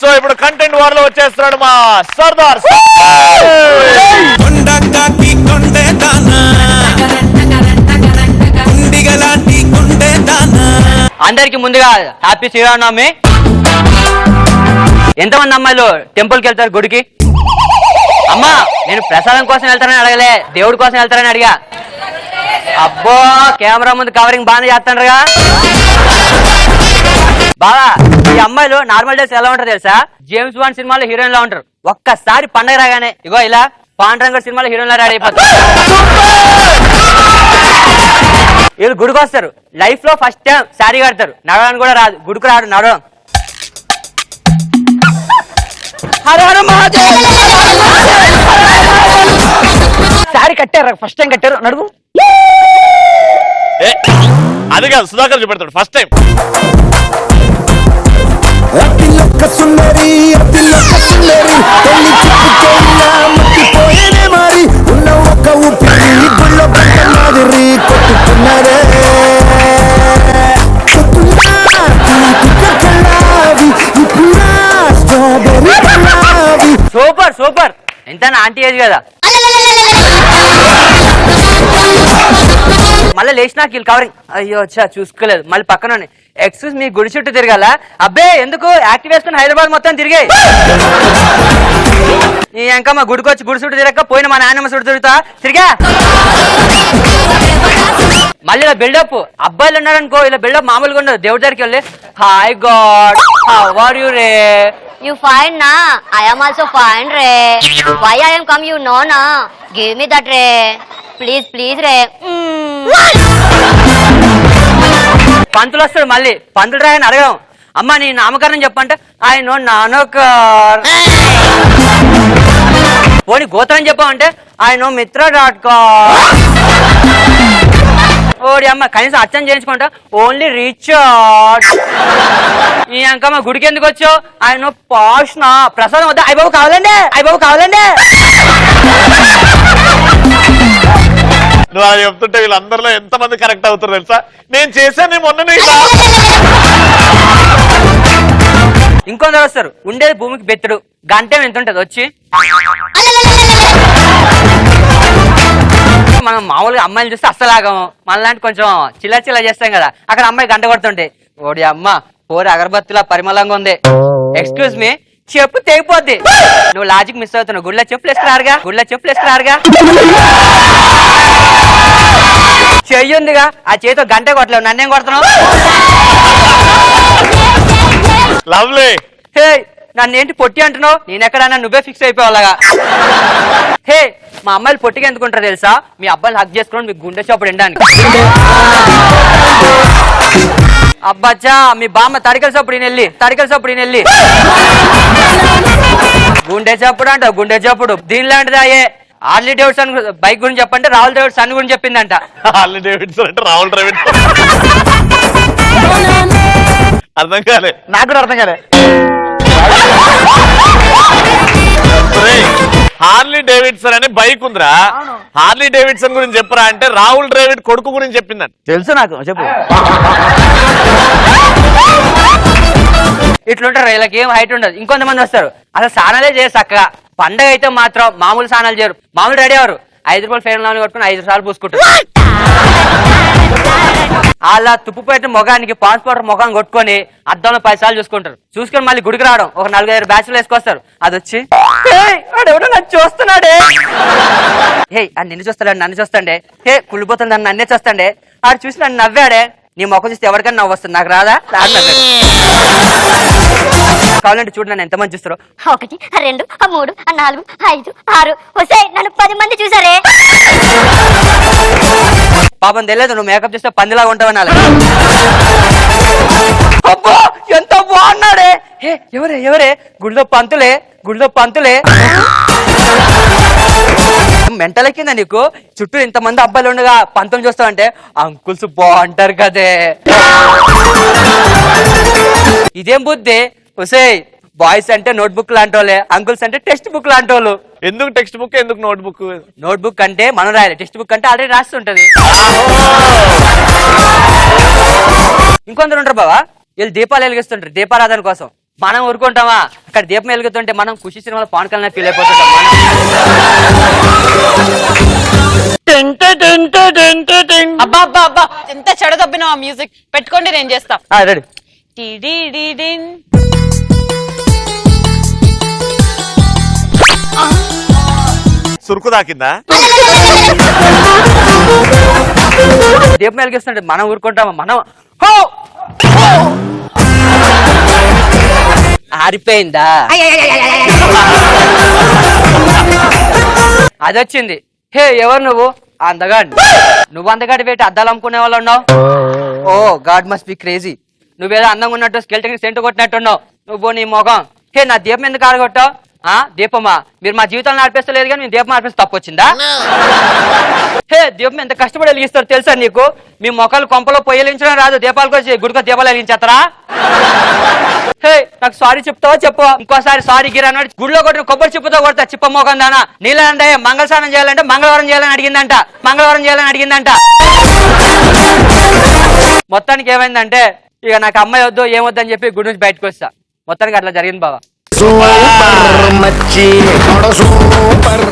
So ఇప్పుడు content war లో వచ్చేస్తున్నాడు మా సర్దార్. అందరికి ముందుగా హ్యాపీ శ్రీరామనవమి. ఎంతమంది అమ్మాయిలు టెంపుల్ కి వెళ్తారు గుడికి? అమ్మా నేను ప్రసాదం కోసం వెళ్తానని అడగలే, దేవుడి కోసం వెళ్తారని అడిగా. అబ్బో కెమెరా ముందు కవరింగ్ బాగానే చేస్తాండ్రుగా. బాగా ఈ అమ్మాయిలు నార్మల్ డేస్ ఎలా ఉంటారు తెలుసా? జేమ్స్ బాండ్ సినిమాలో హీరోయిన్ లా ఉంటారు. ఒక్కసారి పండగ రాగానే ఇగో ఇలా పాండ్రంగ సినిమాలో హీరోయిన్ లా రెడీ అయిపోతారు. వీళ్ళు గుడికి వస్తారు, లైఫ్ లో ఫస్ట్ టైం శారీ కడతారు. నడవడానికి కూడా రాదు, గుడికి రాడు నడవం. శారీ కట్టారు, ఫస్ట్ టైం కట్టారు, నడుగు. అది కాదు, సుధాకర్ చూపెడతాడు ఫస్ట్ టైం. సూపర్ సూపర్, ఎంత ఆంటీ ఏజ్ కదా. మళ్ళీ లేచినాక వీళ్ళు కవరింగ్, అయ్యో వచ్చా చూసుకోలేదు. మళ్ళీ పక్కన ఎక్స్క్యూజ్ మీ గుడి చుట్టూ తిరగాల? అబ్బే ఎందుకు, యాక్టివ్ వేసుకుని హైదరాబాద్ మొత్తం తిరిగాయి. ఈ ఇంకా మా గుడికి వచ్చి గుడి చుట్టూ తిరగక పోయిన మా నాయనమ్మ చుట్టూ తిరిగా. మళ్ళీ ఇలా బిల్డప్, అబ్బాయిలు ఉన్నారనుకో ఇలా బిల్డప్ మామూలుగా ఉండదు. దేవుడి దగ్గరికి వెళ్ళి hi god how are you రే. You fine na? I am also fine re. Why I am come you know na? Give me that re. Please please re. పంతులు వస్తాడు, మళ్ళీ పంతులు రాయని అడగడం. అమ్మ నీ నామకరణం చెప్పంటే ఆయన నానోకర్. పోనీ గోత్రం చెప్పామంటే ఆయన మిత్ర.com. ఓడి అమ్మ కనీసం అర్చన చేయించుకుంటా ఓన్లీ రీఛార్జ్. ఈ అంకమ్మ గుడికి ఎందుకు వచ్చావు? ఆయన పాష్నా ప్రసాదం వద్దా? అయ్యబాబు కావాలండి, అయ్యబాబు కావాలండి. నువ్వు అలా చెప్తుంటే వీళ్ళందరిలో ఎంత మంది కరెక్ట్ అవుతారు తెలుసా? నేను చేశాను మొన్ననే. ఇంకొందరు వస్తారు, ఉండేది భూమికి బెత్తడు, గంటేం ఎంత ఉంటది వచ్చి. మనం మామూలుగా అమ్మాయిని చూస్తే అస్సలాగము, మనలాంటి కొంచెం చిల్ల చిల్ల చేస్తాం కదా. అక్కడ అమ్మాయి గంట కొడుతుంటే ఓడి అమ్మ పోరి అగరబత్తిలా పరిమళంగా ఉంది, ఎక్స్క్యూజ్ మీ చెప్పు తెగిపోద్ది. నువ్వు లాజిక్ మిస్ అవుతున్నావు. గుళ్ళ చెప్పులు వేసుకురారుగా, గుళ్ళ చెప్పులు వేసుకురారుగా. చెయ్యి ఉందిగా, ఆ చేతితో గంట కొట్టలేవు, నన్నేం కొడుతున్నావు? లవ్లీ. హే నన్ను ఏంటి పొట్టి అంటున్నావు? నేను ఎక్కడన్నా నువ్వే ఫిక్స్ అయిపోవాలగా. హే మా అమ్మాయిలు పొట్టిగా ఎందుకుంటారు తెలుసా? మీ అబ్బాయిలు హక్ చేసుకోండి మీకు గుండె చప్పుడు ఎండానికి. అబ్బాచ్చా మీ బామ్మ తడికల చప్పుడు వెళ్ళి, తడికల చప్పుడు వెళ్ళి గుండె చప్పుడు అంట, గుండె చప్పుడు. దీనిలాంటిది అయ్యే హార్లీ డేవిడ్సన్ బైక్ గురించి చెప్పంటే రాహుల్ ద్రవిడ్ సన్ గురించి చెప్పిందంట. హార్లీ డేవిడ్సన్ అంటే రాహుల్ ద్రవిడ్. అర్థం కాలే, నాకు కూడా అర్థం కాలే. హార్లీ డేవిడ్సన్ అనే బైక్ ఉందిరా, హార్లీ డేవిడ్సన్ గురించి చెప్పరా అంటే రాహుల్ ద్రవిడ్ కొడుకు గురించి చెప్పిందంట. తెలుసు నాకు, చెప్పు. ఇట్లుంటారు, వీళ్ళకి ఏం హైట్ ఉండదు. ఇంకొంతమంది వస్తారు అసలు స్నానాలే చేయరు చక్కగా. పండగ అయితే మాత్రం మామూలు స్నానాలు చేయరు, మామూలు రెడీ అవ్వరు. 5 రూపాయలు ఫేర్ లాని కొట్టుకుని 5 సార్లు పూసుకుంటారు. అలా తుప్పు పెట్టిన మొగానికి పాస్పోర్ట్ మొఖం కొట్టుకొని అద్దంలో 10 సార్లు చూసుకుంటారు. చూసుకొని మళ్ళీ గుడికి రావడం, ఒక 4-5 బ్యాచ్లు వేసుకొస్తారు. అది వచ్చి ఆడెవడో నన్ను చూస్తున్నాడే, హే అని నిన్ను చూస్తాడే, నన్ను చూస్తాండే, హే కుళ్ళిపోతుంది అని నన్నే చూస్తాండే, ఆడు చూసి నన్ను నవ్వాడే. నీ మొక్క చూస్తే ఎవరికైనా నవ్వు వస్తుంది, నాకు రాదా? కావాలంటే చూడు నన్ను ఎంతమంది చూస్తారు. 1 2 3 4 5 6 వస్తే నన్ను 10 మంది చూసారే. పాపం తెలియదు నువ్వు మేకప్ చేస్తే పందిలాగా ఉంటావని. అబ్బా ఎంత బాగున్నాడే. హే ఎవరే ఎవరే? గుడిలో పంతులే, గుడిలో పంతులే. మెంటల్ ఎక్కిందా నీకు? చుట్టూ ఇంతమంది అబ్బాయిలు ఉండగా పంతులు చూస్తావంటే అంకుల్స్ బాగుంటారు కదే. ఇదేం బుద్ధి? ఒసేయ్ బాయ్స్ అంటే నోట్ బుక్ లాంటి వాళ్ళే, అంకుల్స్ అంటే టెక్స్ట్ బుక్ లాంటి వాళ్ళు. ఎందుకు టెక్స్ట్ బుక్, ఎందుకు నోట్ బుక్? నోట్ బుక్ అంటే మనం రాయాలి, టెక్స్ట్ బుక్ అంటే ఆల్రెడీ రాసి ఉంటది. ఇంకొందరు ఉంటారు బావా, వీళ్ళు దీపాలు వెలిగిస్తుంటారు దీపారాధన కోసం. మనం ఊరుకుంటామా? అక్కడ దీపం వెలుగుతుంటే మనం ఖుషి సినిమాలో పవన్ కళ్యాణ్ ఫీల్ అయిపోతుంటాం అబ్బా అబ్బా అబ్బా ఎంత చెడదబ్బినా ఆ మ్యూజిక్ పెట్టుకోండి, నేను చేస్తా. రెడీ. టిడిడిడిన్. సురుకు దాకిందా? దీపం వెలిగిస్తుంటే మనం ఊరుకుంటామా? మనం హో! హో! ఆరిపోయిందా? అదొచ్చింది. హే ఎవరు నువ్వు? అందగాడు. నువ్వు అందగాడి పెట్టి అద్దాలు అమ్ముకునే వాళ్ళు ఉన్నావు. ఓ గాడ్ మస్ట్ బి క్రేజీ. నువ్వేదో అందంగా ఉన్నట్టు స్కెల్టన్ సెంటు కొట్టినట్టున్నావు. నువ్వు నీ మొగం. హే నా దీపం ఎందుకు ఆడగొట్టావు? దీపమా, మీరు మా జీవితాలను నడిపిస్తలేదు కానీ మీ దీపం నడిపిస్తే తప్పు వచ్చిందా? హే దీపం ఎంత కష్టపడి వెలిగిస్తారు తెలుసా నీకు? మీ మొక్కలు కొంపలో పొయ్యలించడం రాదు, దీపాలకు వచ్చి గుడికో దీపాలు వెలిగించేస్తారా? హే నాకు సారీ చెప్తావా? చెప్పు. ఇంకోసారి సారీ గిరా అన్నాడు. గుడిలో కొట్టిన కొబ్బరి చిప్పుతో కొడతా చిప్ప మోకం దానా. నీళ్ళంటే మంగళ స్నానం చేయాలంటే మంగళవారం చేయాలని అడిగిందంట. మొత్తానికి ఏమైందంటే ఇక నాకు అమ్మాయి వద్దు ఏమొద్దని చెప్పి గుడి నుంచి బయటకు వస్తా. మొత్తానికి అట్లా జరిగింది బావా. సూపర్ మచ్చి సూపర్